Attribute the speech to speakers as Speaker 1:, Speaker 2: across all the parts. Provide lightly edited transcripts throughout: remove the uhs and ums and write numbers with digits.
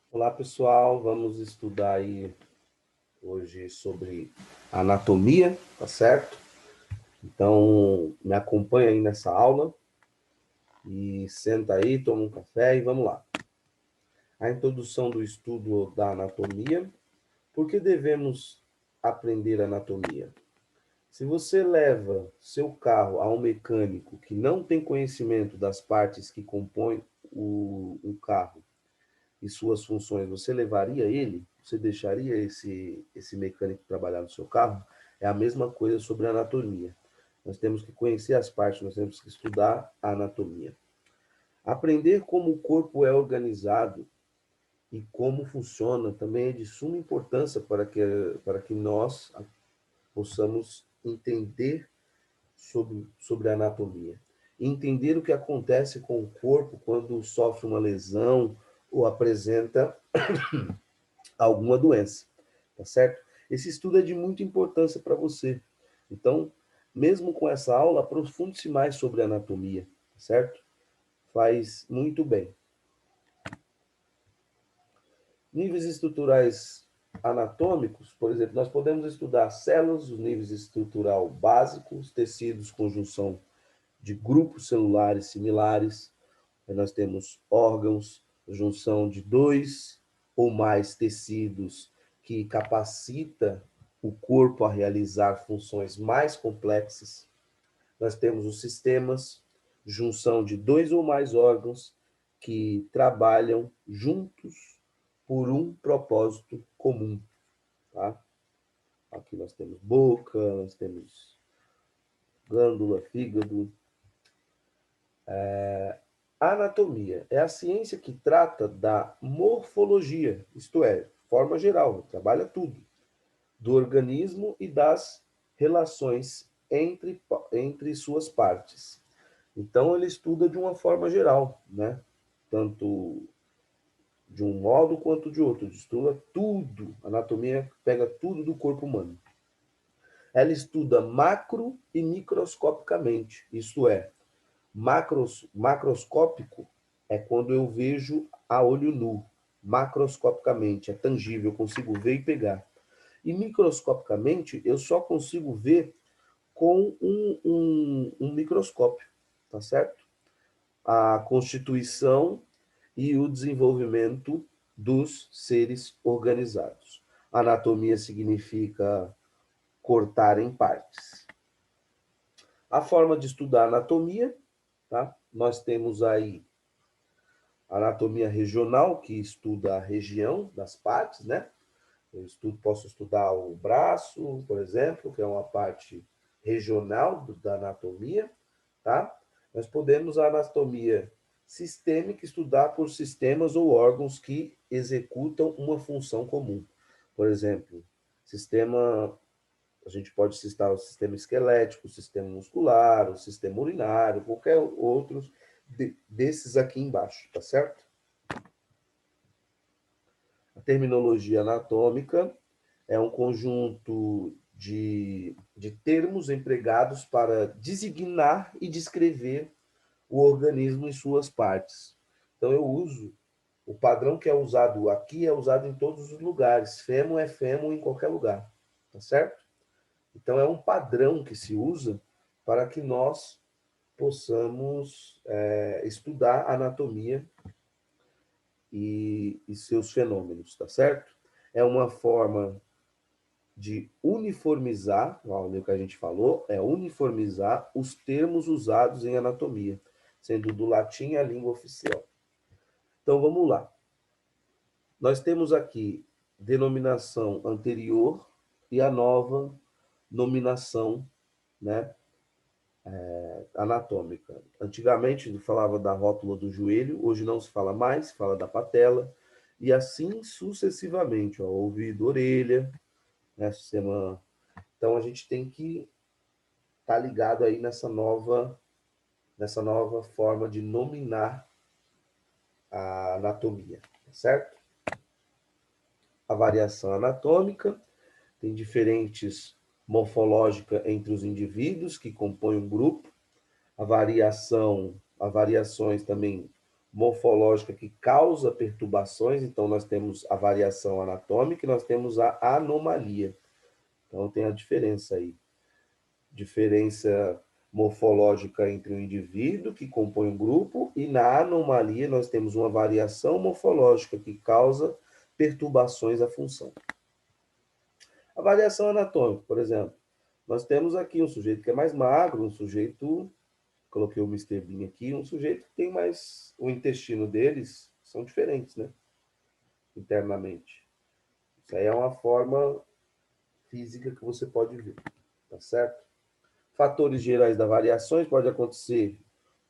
Speaker 1: Olá, pessoal. Vamos estudar aí hoje sobre anatomia, tá certo? Então, me acompanha aí nessa aula e senta aí, toma um café e vamos lá. A introdução do estudo da anatomia. Por que devemos aprender anatomia? Se você leva seu carro a um mecânico que não tem conhecimento das partes que compõem o carro e suas funções, você levaria ele? Você deixaria esse mecânico trabalhar no seu carro? É a mesma coisa sobre a anatomia. Nós temos que conhecer as partes, nós temos que estudar a anatomia. Aprender como o corpo é organizado e como funciona também é de suma importância para que nós possamos entender sobre a anatomia. Entender o que acontece com o corpo quando sofre uma lesão ou apresenta alguma doença, tá certo? Esse estudo é de muita importância para você. Então, mesmo com essa aula, aprofunde-se mais sobre a anatomia, tá certo? Faz muito bem. Níveis estruturais anatômicos, por exemplo, nós podemos estudar células, os níveis estrutural básicos, tecidos com junção de grupos celulares similares. Aí nós temos órgãos, junção de dois ou mais tecidos que capacita o corpo a realizar funções mais complexas. Nós temos os sistemas, junção de dois ou mais órgãos que trabalham juntos por um propósito comum. Tá? Aqui nós temos boca, nós temos glândula, fígado. A anatomia é a ciência que trata da morfologia, isto é, forma geral, trabalha tudo, do organismo e das relações entre suas partes. Então, ele estuda de uma forma geral, né? Tanto de um modo quanto de outro, estuda tudo. A anatomia pega tudo do corpo humano. Ela estuda macro e microscopicamente, isto é, macroscópico é quando eu vejo a olho nu, macroscopicamente, é tangível, eu consigo ver e pegar. E microscopicamente, eu só consigo ver com um microscópio, tá certo? A constituição e o desenvolvimento dos seres organizados. Anatomia significa cortar em partes. A forma de estudar anatomia, tá? Nós temos aí a anatomia regional, que estuda a região das partes, né? Posso estudar o braço, por exemplo, que é uma parte regional da anatomia, tá? Nós podemos a anatomia sistêmica estudar por sistemas ou órgãos que executam uma função comum. Por exemplo, sistema, a gente pode citar o sistema esquelético, o sistema muscular, o sistema urinário, qualquer outro desses aqui embaixo, tá certo? A terminologia anatômica é um conjunto de termos empregados para designar e descrever o organismo em suas partes. Então, eu uso o padrão que é usado aqui, é usado em todos os lugares. Fêmur é fêmur em qualquer lugar, tá certo? Então, é um padrão que se usa para que nós possamos estudar a anatomia e seus fenômenos, tá certo? É uma forma de uniformizar, olha o que a gente falou, é uniformizar os termos usados em anatomia, sendo do latim a língua oficial. Então vamos lá. Nós temos aqui denominação anterior e a nova nominação, né, anatômica. Antigamente se falava da rótula do joelho, hoje não se fala mais, se fala da patela, e assim sucessivamente, ó, ouvido, orelha, né, sistema. Então a gente tem que estar ligado aí nessa nova forma de nominar a anatomia, certo? A variação anatômica tem diferentes morfológica entre os indivíduos que compõem um grupo, a variações também morfológica que causa perturbações, então nós temos a variação anatômica e nós temos a anomalia. Então tem a diferença aí. Diferença morfológica entre o indivíduo que compõe um grupo e na anomalia nós temos uma variação morfológica que causa perturbações à função. A variação anatômica, por exemplo, nós temos aqui um sujeito que é mais magro, um sujeito, coloquei o Mr. Bean aqui, um sujeito que tem mais, o intestino deles são diferentes, né? Internamente. Isso aí é uma forma física que você pode ver, tá certo? Fatores gerais das variações pode acontecer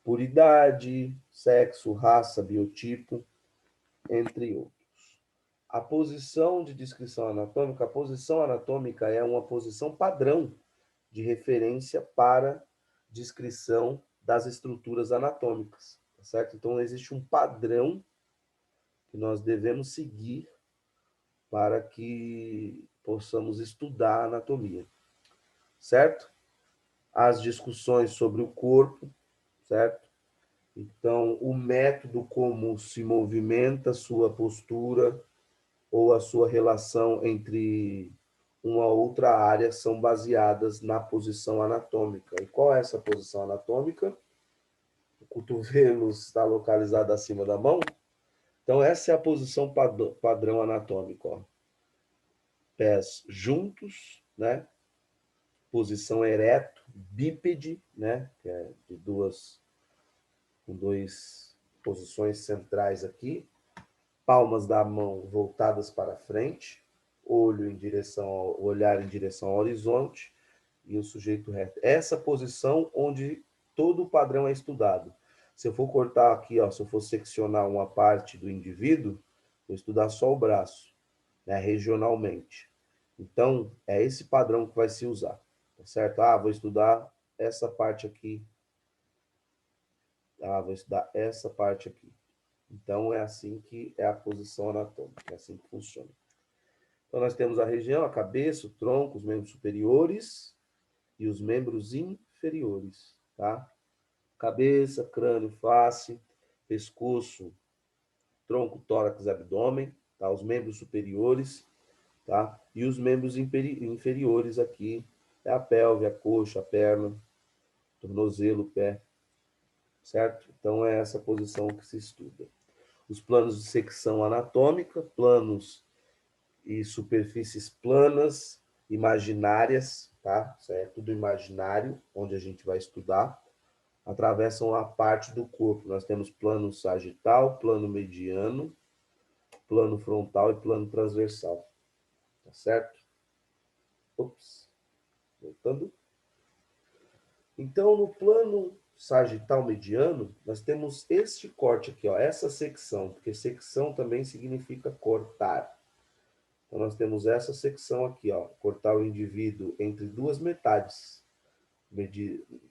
Speaker 1: por idade, sexo, raça, biotipo, entre outros. A posição de descrição anatômica, a posição anatômica é uma posição padrão de referência para descrição das estruturas anatômicas, tá certo? Então, existe um padrão que nós devemos seguir para que possamos estudar a anatomia, certo? As discussões sobre o corpo, certo? Então, o método como se movimenta, sua postura ou a sua relação entre uma outra área são baseadas na posição anatômica. E qual é essa posição anatômica? O cotovelo está localizado acima da mão. Então, essa é a posição padrão anatômica. Ó. Pés juntos, né? Posição ereto, bípede, né? Que é de com duas posições centrais aqui. Palmas da mão voltadas para frente, olhar em direção ao horizonte e o sujeito reto. Essa posição onde todo o padrão é estudado. Se eu for cortar aqui, ó, se eu for seccionar uma parte do indivíduo, vou estudar só o braço, né, regionalmente. Então, é esse padrão que vai se usar, tá certo? Ah, vou estudar essa parte aqui. Ah, vou estudar essa parte aqui. Então, é assim que é a posição anatômica, é assim que funciona. Então, nós temos a região, a cabeça, o tronco, os membros superiores e os membros inferiores, tá? Cabeça, crânio, face, pescoço, tronco, tórax, abdômen, tá? Os membros superiores, tá? E os membros inferiores aqui, é a pelve, a coxa, a perna, tornozelo, pé, certo? Então, é essa posição que se estuda. Os planos de secção anatômica, planos e superfícies planas, imaginárias, tá? Isso é tudo imaginário, onde a gente vai estudar. Atravessam a parte do corpo. Nós temos plano sagital, plano mediano, plano frontal e plano transversal. Tá certo? Ops. Voltando. Então, no plano sagital mediano, nós temos este corte aqui, ó, essa secção, porque secção também significa cortar. Então, nós temos essa secção aqui, ó, cortar o indivíduo entre duas metades,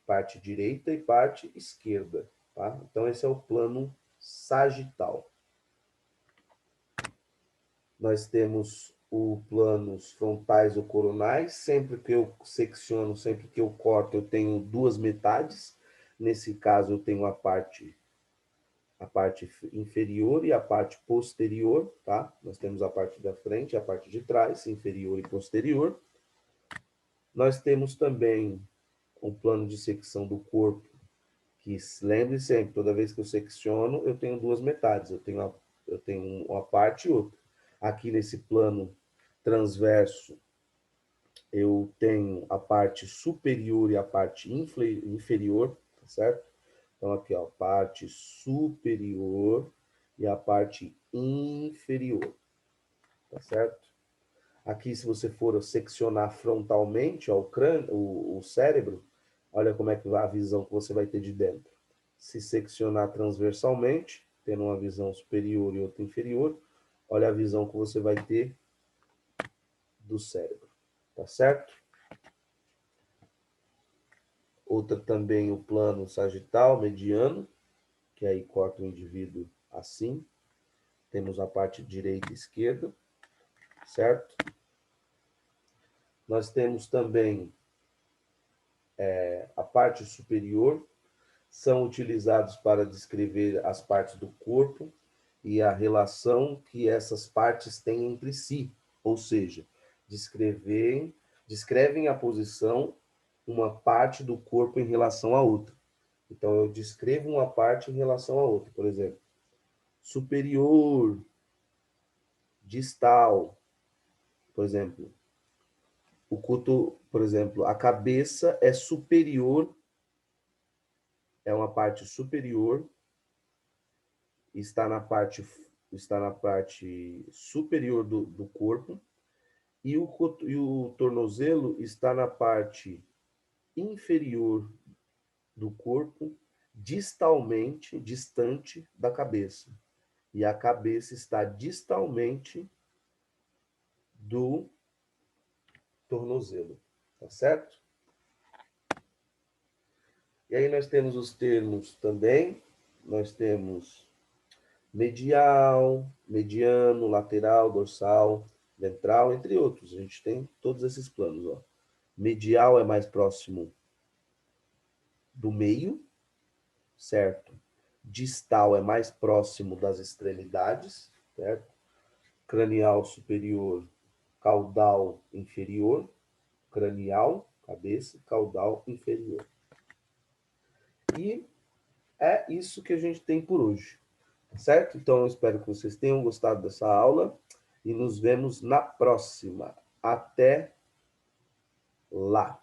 Speaker 1: parte direita e parte esquerda, tá? Então, esse é o plano sagital. Nós temos o planos frontais ou coronais, sempre que eu secciono, sempre que eu corto, eu tenho duas metades. Nesse caso, eu tenho a parte inferior e a parte posterior, tá? Nós temos a parte da frente e a parte de trás, inferior e posterior. Nós temos também um plano de secção do corpo, que lembre sempre, toda vez que eu secciono, eu tenho duas metades, eu tenho uma parte e outra. Aqui nesse plano transverso, eu tenho a parte superior e a parte inferior, tá certo? Então, aqui, ó, parte superior e a parte inferior, tá certo? Aqui, se você for seccionar frontalmente, ó, o cérebro, olha como é que vai a visão que você vai ter de dentro. Se seccionar transversalmente, tendo uma visão superior e outra inferior, olha a visão que você vai ter do cérebro, tá certo? Outra também o plano sagital, mediano, que aí corta o indivíduo assim. Temos a parte direita e esquerda, certo? Nós temos também a parte superior, são utilizados para descrever as partes do corpo e a relação que essas partes têm entre si, ou seja, descrevem a posição uma parte do corpo em relação à outra. Então, eu descrevo uma parte em relação à outra, por exemplo, superior, distal, por exemplo, por exemplo, a cabeça é superior, é uma parte superior, está na parte superior do corpo, e o tornozelo está na parte inferior do corpo, distante da cabeça. E a cabeça está distalmente do tornozelo, tá certo? E aí nós temos os termos também, nós temos medial, mediano, lateral, dorsal, ventral, entre outros. A gente tem todos esses planos, ó. Medial é mais próximo do meio, certo? Distal é mais próximo das extremidades, certo? Cranial superior, caudal inferior, cranial, cabeça, caudal inferior. E é isso que a gente tem por hoje, certo? Então, eu espero que vocês tenham gostado dessa aula e nos vemos na próxima. Até lá!